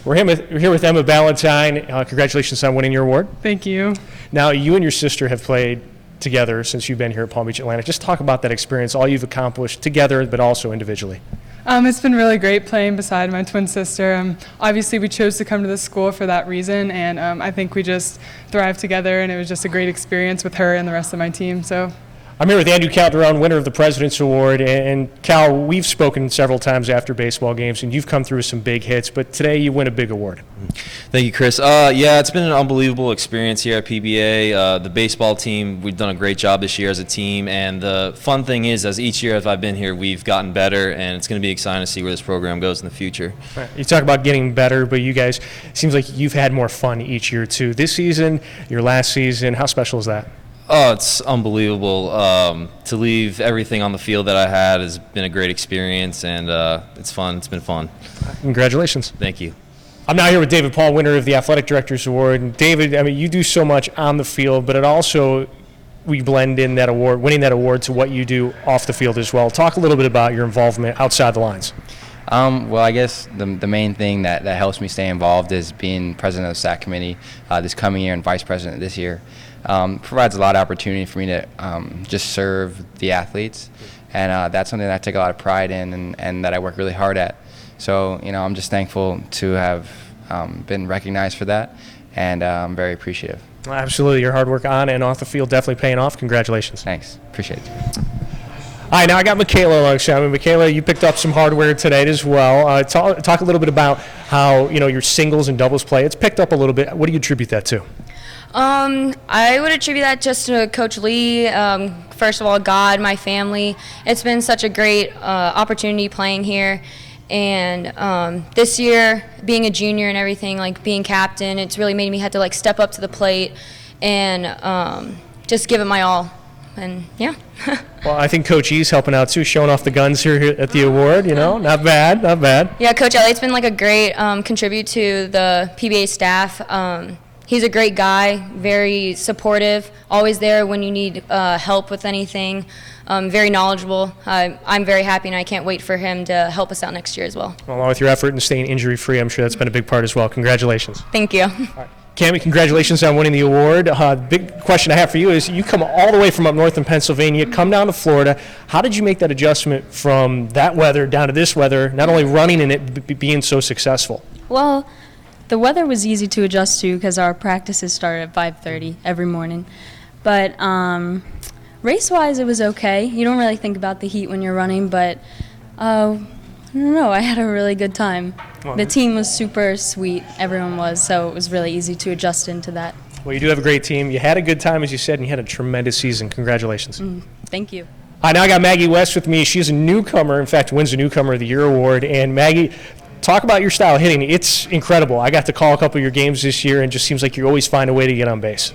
We're here with Emma Ballantyne. Congratulations on winning your award. Thank you. Now, you and your sister have played together since you've been here at Palm Beach Atlantic. Just talk about that experience, all you've accomplished together, but also individually. It's been really great playing beside my twin sister. Obviously, we chose to come to this school for that reason, and I think we just thrived together, and it was just a great experience with her and the rest of my team. So. I'm here with Andrew Calderon, winner of the President's Award. And Cal, we've spoken several times after baseball games, and you've come through with some big hits, but today you win a big award. Thank you, Chris. Yeah, it's been an unbelievable experience here at PBA. The baseball team, we've done a great job this year as a team, and the fun thing is, as each year as I've been here, we've gotten better, and it's going to be exciting to see where this program goes in the future. Right. You talk about getting better, but you guys, it seems like you've had more fun each year, too. This season, your last season, how special is that? Oh, it's unbelievable. To leave everything on the field that I had has been a great experience, and it's fun. It's been fun. Congratulations. Thank you. I'm now here with David Paul, winner of the Athletic Director's Award. And David, I mean, you do so much on the field, but it also, we blend in that award, winning that award, to what you do off the field as well. Talk a little bit about your involvement outside the lines. Well, I guess the main thing that helps me stay involved is being president of the SAC committee this coming year and vice president this year. Provides a lot of opportunity for me to just serve the athletes, and that's something that I take a lot of pride in and that I work really hard at. So, I'm just thankful to have been recognized for that, and I'm very appreciative. Absolutely. Your hard work on and off the field definitely paying off. Congratulations. Thanks. Appreciate it. All right, now I got Michaela alongside me. Michaela, you picked up some hardware today as well. Talk a little bit about how your singles and doubles play. It's picked up a little bit. What do you attribute that to? I would attribute that just to Coach Lee. First of all, God, my family. It's been such a great opportunity playing here. And this year, being a junior and everything, like being captain, it's really made me have to step up to the plate and just give it my all. And yeah. Well, I think Coach E's helping out too, showing off the guns here at the award. Not bad, not bad. Yeah, Coach Elliott's been a great contribute to the PBA staff. He's a great guy, very supportive, always there when you need help with anything, very knowledgeable. I'm very happy, and I can't wait for him to help us out next year as well. Along with your effort in staying injury-free, I'm sure that's been a big part as well. Congratulations. Thank you. All right. Cammie, congratulations on winning the award. Big question I have for you is, you come all the way from up north in Pennsylvania, come down to Florida. How did you make that adjustment from that weather down to this weather, not only running in it, but being so successful? Well, the weather was easy to adjust to because our practices started at 5:30 every morning. But race-wise, it was okay. You don't really think about the heat when you're running, but I don't know. I had a really good time. The team was super sweet. Everyone was, so it was really easy to adjust into that. Well, you do have a great team. You had a good time, as you said, and you had a tremendous season. Congratulations. Thank you. Now I got Maggie West with me. She's a newcomer. In fact, wins the Newcomer of the Year award. And Maggie, talk about your style of hitting. It's incredible. I got to call a couple of your games this year, and it just seems like you always find a way to get on base.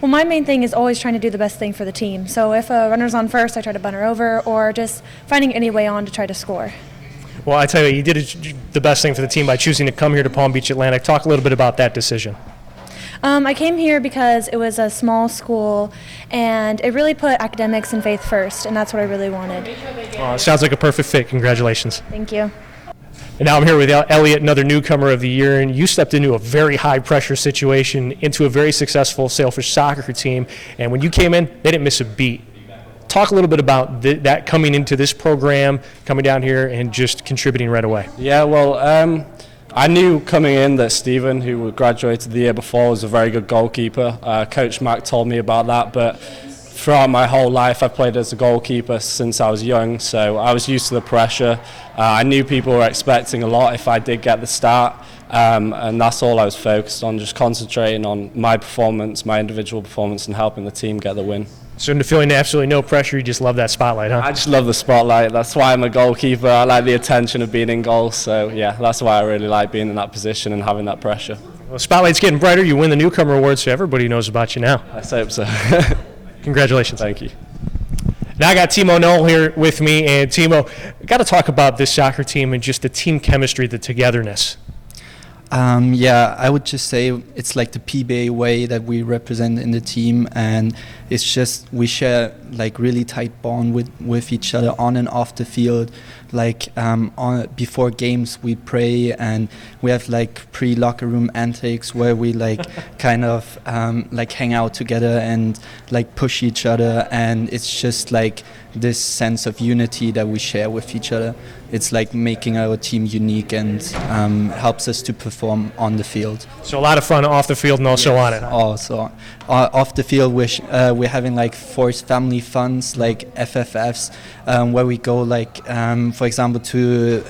Well, my main thing is always trying to do the best thing for the team. So if a runner's on first, I try to bunt her over, or just finding any way on to try to score. Well, I tell you, you did the best thing for the team by choosing to come here to Palm Beach Atlantic. Talk a little bit about that decision. I came here because it was a small school, and it really put academics and faith first, and that's what I really wanted. It sounds like a perfect fit. Congratulations. Thank you. And now I'm here with Elliot, another Newcomer of the Year, and you stepped into a very high-pressure situation, into a very successful Sailfish soccer team, and when you came in, they didn't miss a beat. Talk a little bit about that coming into this program, coming down here, and just contributing right away. Yeah, well, I knew coming in that Stephen, who graduated the year before, was a very good goalkeeper. Coach Mack told me about that, but throughout my whole life I've played as a goalkeeper since I was young, so I was used to the pressure. I knew people were expecting a lot if I did get the start, and that's all I was focused on, just concentrating on my performance, my individual performance, and helping the team get the win. So into feeling absolutely no pressure, you just love that spotlight, huh? I just love the spotlight. That's why I'm a goalkeeper. I like the attention of being in goal. So, yeah, that's why I really like being in that position and having that pressure. Well, spotlight's getting brighter. You win the Newcomer Award, so everybody knows about you now. Let's hope so. Congratulations. Thank you. Now I got Timo Knoll here with me. And Timo, got to talk about this soccer team and just the team chemistry, the togetherness. Yeah, I would just say it's like the PBA way that we represent in the team, and it's just we share like really tight bond with each other on and off the field. Like before games we pray, and we have like pre-locker room antics where we like kind of like hang out together and like push each other, and it's just like this sense of unity that we share with each other. It's like making our team unique and helps us to perform on the field. So a lot of fun off the field and also on it. Huh? Also, off the field, we're having like forced family funds, like FFFs, where we go like, for example, to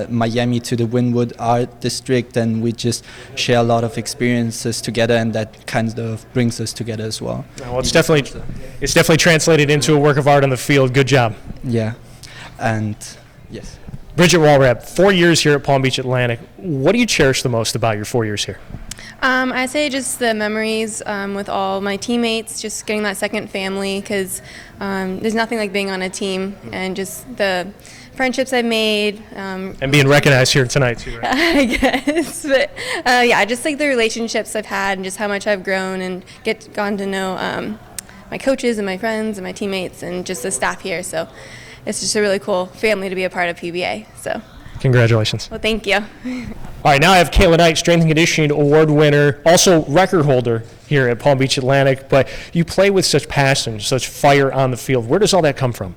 Miami to the Wynwood Art District, and we just share a lot of experiences together, and that kind of brings us together as well. Well, it's definitely translated into a work of art on the field. Good job. Yeah, and yes. Bridget Walrap, 4 years here at Palm Beach Atlantic. What do you cherish the most about your 4 years here? I say just the memories with all my teammates, just getting that second family, because there's nothing like being on a team, and just the friendships I've made. And being recognized here tonight too, right? I guess, but yeah, just like the relationships I've had and just how much I've grown and gotten to know my coaches and my friends and my teammates and just the staff here. So it's just a really cool family to be a part of PBA. So. Congratulations. Well, thank you. All right, now I have Kayla Knight, Strength and Conditioning Award winner, also record holder here at Palm Beach Atlantic. But you play with such passion, such fire on the field. Where does all that come from?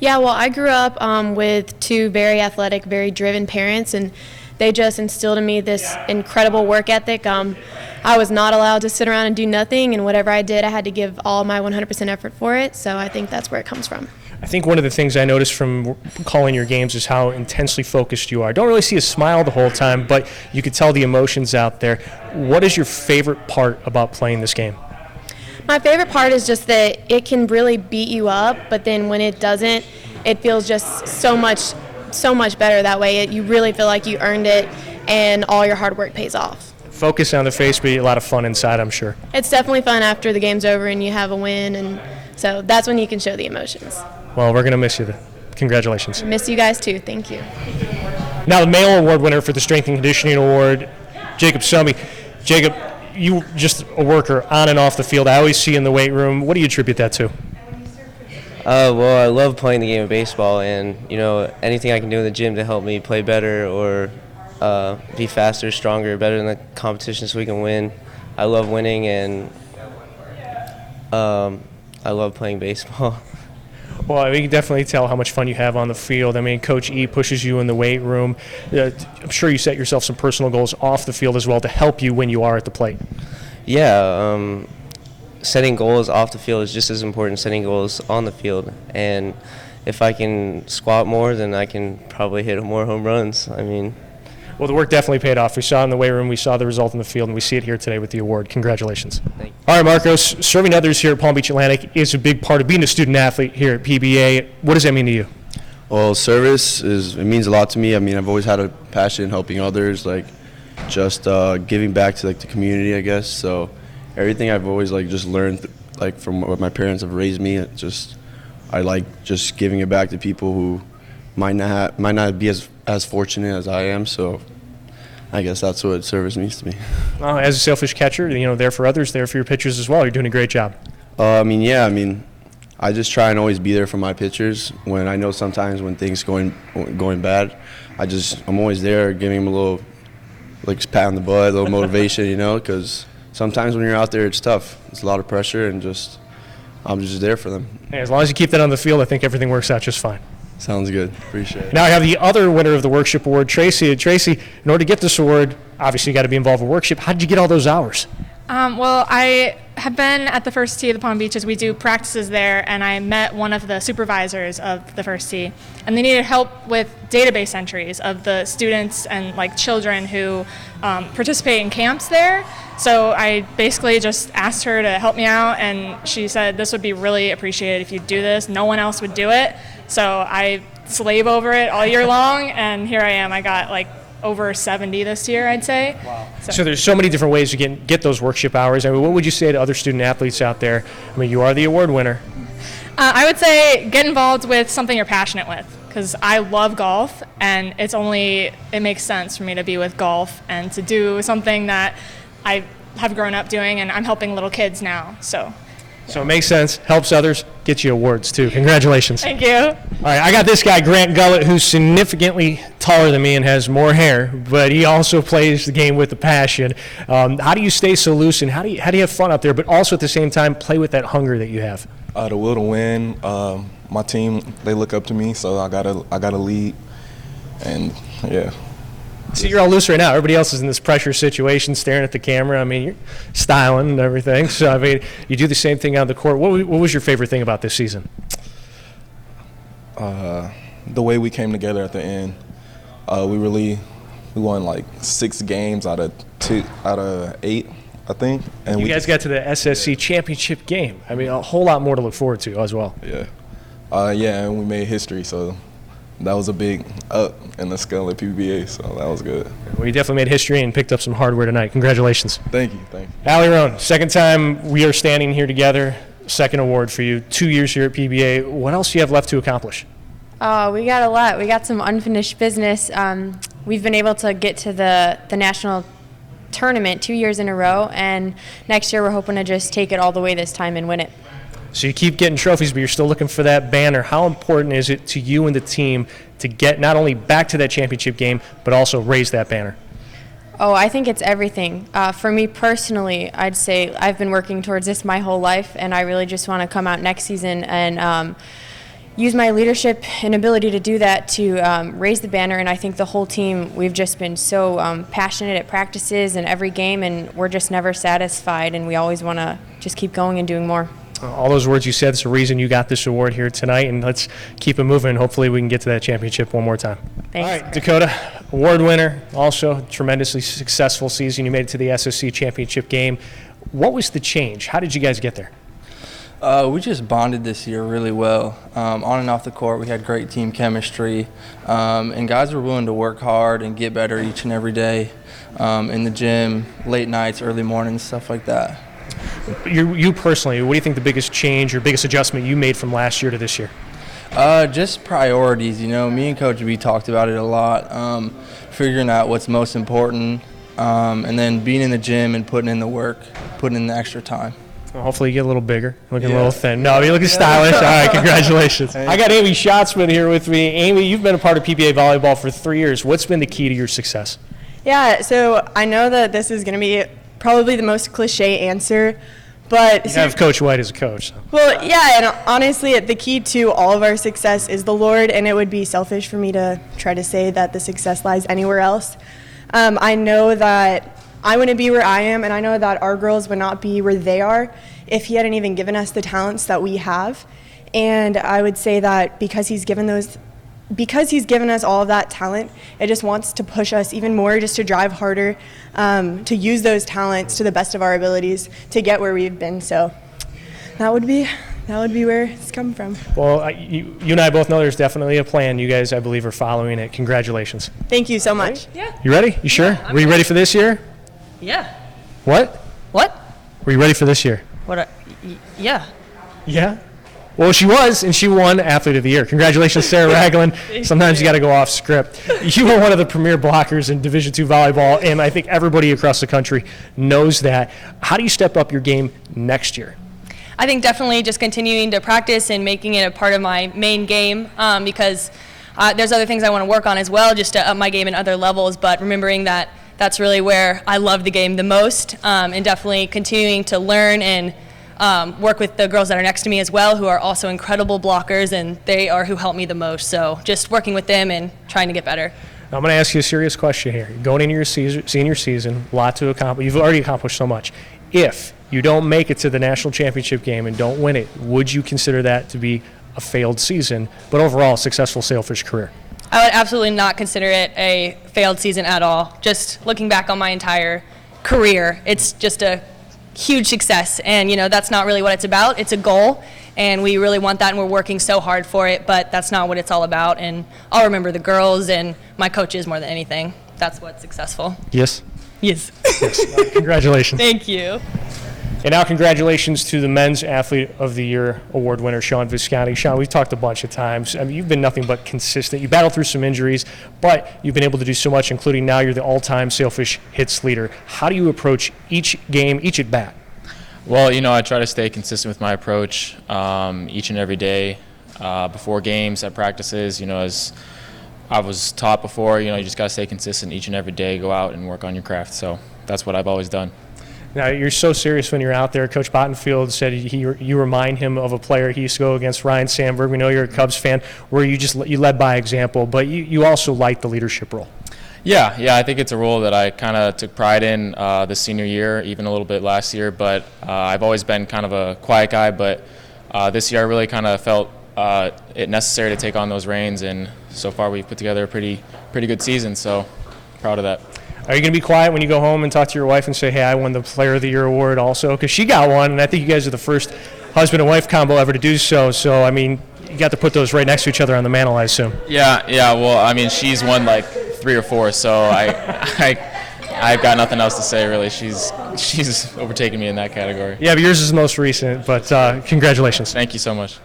Yeah, well, I grew up with two very athletic, very driven parents, and they just instilled in me this incredible work ethic. I was not allowed to sit around and do nothing, and whatever I did, I had to give all my 100% effort for it. So I think that's where it comes from. I think one of the things I noticed from calling your games is how intensely focused you are. I don't really see a smile the whole time, but you could tell the emotions out there. What is your favorite part about playing this game? My favorite part is just that it can really beat you up, but then when it doesn't, it feels just so much better that way. You really feel like you earned it, and all your hard work pays off. Focus on the face, but a lot of fun inside, I'm sure. It's definitely fun after the game's over and you have a win, and so that's when you can show the emotions. Well, we're going to miss you. Congratulations. Miss you guys too. Thank you. Now the male award winner for the Strength and Conditioning Award, Jacob Summy. Jacob, you just a worker on and off the field. I always see you in the weight room. What do you attribute that to? Well, I love playing the game of baseball, and anything I can do in the gym to help me play better or be faster, stronger, better in the competition so we can win. I love winning, and I love playing baseball. Well, we can definitely tell how much fun you have on the field. I mean, Coach E pushes you in the weight room. I'm sure you set yourself some personal goals off the field as well to help you when you are at the plate. Yeah, setting goals off the field is just as important as setting goals on the field. And if I can squat more, then I can probably hit more home runs. Well, the work definitely paid off. We saw it in the weight room, we saw the result in the field, and we see it here today with the award. Congratulations. Thank you. All right, Marcos, serving others here at Palm Beach Atlantic is a big part of being a student athlete here at PBA. What does that mean to you? Well, service it means a lot to me. I've always had a passion in helping others, just giving back to the community, I guess. So everything I've always just learned from what my parents have raised me. I like just giving it back to people who might not be as fortunate as I am. So I guess that's what service means to me. As a selfish catcher, there for others, there for your pitchers as well. You're doing a great job. I just try and always be there for my pitchers. When I know sometimes when things going bad, I'm always there, giving them a little pat on the butt, a little motivation, because sometimes when you're out there, it's tough. It's a lot of pressure, and I'm just there for them. Hey, as long as you keep that on the field, I think everything works out just fine. Sounds good. Appreciate it. Now I have the other winner of the Workship Award, Tracy. Tracy, in order to get this award, obviously you got to be involved with Workship. How did you get all those hours? Well, I have been at the First Tee of the Palm Beaches. We do practices there, and I met one of the supervisors of the First Tee, and they needed help with database entries of the students and children who participate in camps there. So I basically just asked her to help me out, and she said this would be really appreciated if you do this. No one else would do it. So I slave over it all year long, and here I am. I got over 70 this year, I'd say. Wow. So there's so many different ways to get those workshop hours. What would you say to other student athletes out there? You are the award winner. I would say get involved with something you're passionate with, because I love golf, and it makes sense for me to be with golf and to do something that I have grown up doing, and I'm helping little kids now. So it makes sense, helps others, gets you awards too. Congratulations. thank you. All right, I got this guy, Grant Gullett, who's significantly taller than me and has more hair, but he also plays the game with a passion. How do you stay so loose, and how do you have fun out there, but also at the same time play with that hunger that you have? The will to win. My team, they look up to me, so I gotta lead, and yeah. So you're all loose right now. Everybody else is in this pressure situation, staring at the camera. I mean, you're styling and everything. So, I mean, you do the same thing on the court. What was your favorite thing about this season? The way we came together at the end. We won like 6 games out of 8, I think. And you guys got to the SSC championship game. I mean, a whole lot more to look forward to as well. Yeah. And we made history, so that was a big up in the scale at PBA, so that was good. Well, you definitely made history and picked up some hardware tonight. Congratulations. Thank you. Allie Roan, second time we are standing here together, second award for you, 2 years here at PBA. What else do you have left to accomplish? We got a lot. We got some unfinished business. We've been able to get to the national tournament 2 years in a row, and next year we're hoping to just take it all the way this time and win it. So you keep getting trophies, but you're still looking for that banner. How important is it to you and the team to get not only back to that championship game, but also raise that banner? Oh, I think it's everything. For me personally, I'd say I've been working towards this my whole life, and I really just want to come out next season and use my leadership and ability to do that to raise the banner. And I think the whole team, we've just been so passionate at practices and every game, and we're just never satisfied, and we always want to just keep going and doing more. All those words you said is the reason you got this award here tonight, and let's keep it moving. Hopefully we can get to that championship one more time. Thanks. All right, Dakota, award winner, also tremendously successful season. You made it to the SSC championship game. What was the change? How did you guys get there? We just bonded this year really well. On and off the court, we had great team chemistry, and guys were willing to work hard and get better each and every day in the gym, late nights, early mornings, stuff like that. You personally, what do you think the biggest change or biggest adjustment you made from last year to this year? Just priorities. Me and Coach B talked about it a lot, figuring out what's most important, and then being in the gym and putting in the work, putting in the extra time. Well, hopefully you get a little bigger, looking a little thin. No, you're looking stylish. All right, congratulations. I got Amy Schatzman here with me. Amy, you've been a part of PBA volleyball for 3 years. What's been the key to your success? Yeah, so I know that this is going to be probably the most cliche answer, but you have Coach White as a coach. So. Well, yeah, and honestly, the key to all of our success is the Lord, and it would be selfish for me to try to say that the success lies anywhere else. I know that I wouldn't be where I am, and I know that our girls would not be where they are if He hadn't even given us the talents that we have. And I would say that because He's given us all of that talent, it just wants to push us even more, just to drive harder, to use those talents to the best of our abilities to get where we've been. So that would be where it's come from. Well, you and I both know there's definitely a plan. You guys, I believe, are following it. Congratulations. Thank you so much. Yeah. You ready? You sure? Were you ready for this year? Yeah. What? Were you ready for this year? Yeah. Yeah? Well, she was, and she won Athlete of the Year. Congratulations, Sarah Ragland. Sometimes you got to go off script. You were one of the premier blockers in Division II volleyball, and I think everybody across the country knows that. How do you step up your game next year? I think definitely just continuing to practice and making it a part of my main game because there's other things I want to work on as well, just to up my game in other levels, but remembering that that's really where I love the game the most, and definitely continuing to learn and work with the girls that are next to me as well, who are also incredible blockers, and they are who help me the most. So just working with them and trying to get better. I'm going to ask you a serious question here. You're going into your senior season, a lot to accomplish. You've already accomplished so much. If you don't make it to the national championship game and don't win it, would you consider that to be a failed season, but overall a successful Sailfish career? I would absolutely not consider it a failed season at all. Just looking back on my entire career, it's just a huge success, and that's not really what it's about. It's a goal, and we really want that, and we're working so hard for it, but that's not what it's all about. And I'll remember the girls and my coaches more than anything. That's what's successful. Yes? Yes. Yes. Congratulations. Thank you. And now congratulations to the Men's Athlete of the Year award winner, Sean Visconti. Sean, we've talked a bunch of times. I mean, you've been nothing but consistent. You battled through some injuries, but you've been able to do so much, including now you're the all-time Sailfish hits leader. How do you approach each game, each at bat? Well, I try to stay consistent with my approach each and every day. Before games, at practices, as I was taught before, you just got to stay consistent each and every day, go out and work on your craft. So that's what I've always done. Now, you're so serious when you're out there. Coach Bottenfield said you remind him of a player he used to go against, Ryan Sandberg. We know you're a Cubs fan, where you led by example, but you also like the leadership role. Yeah, I think it's a role that I kind of took pride in this senior year, even a little bit last year, but I've always been kind of a quiet guy, but this year I really kind of felt it necessary to take on those reins, and so far we've put together a pretty good season, so proud of that. Are you going to be quiet when you go home and talk to your wife and say, hey, I won the Player of the Year award also? Because she got one, and I think you guys are the first husband and wife combo ever to do so. So, I mean, you got to put those right next to each other on the mantle, I assume. Yeah. Well, I mean, she's won like 3 or 4, so I've got nothing else to say, really. She's overtaken me in that category. Yeah, but yours is the most recent, but congratulations. Thank you so much.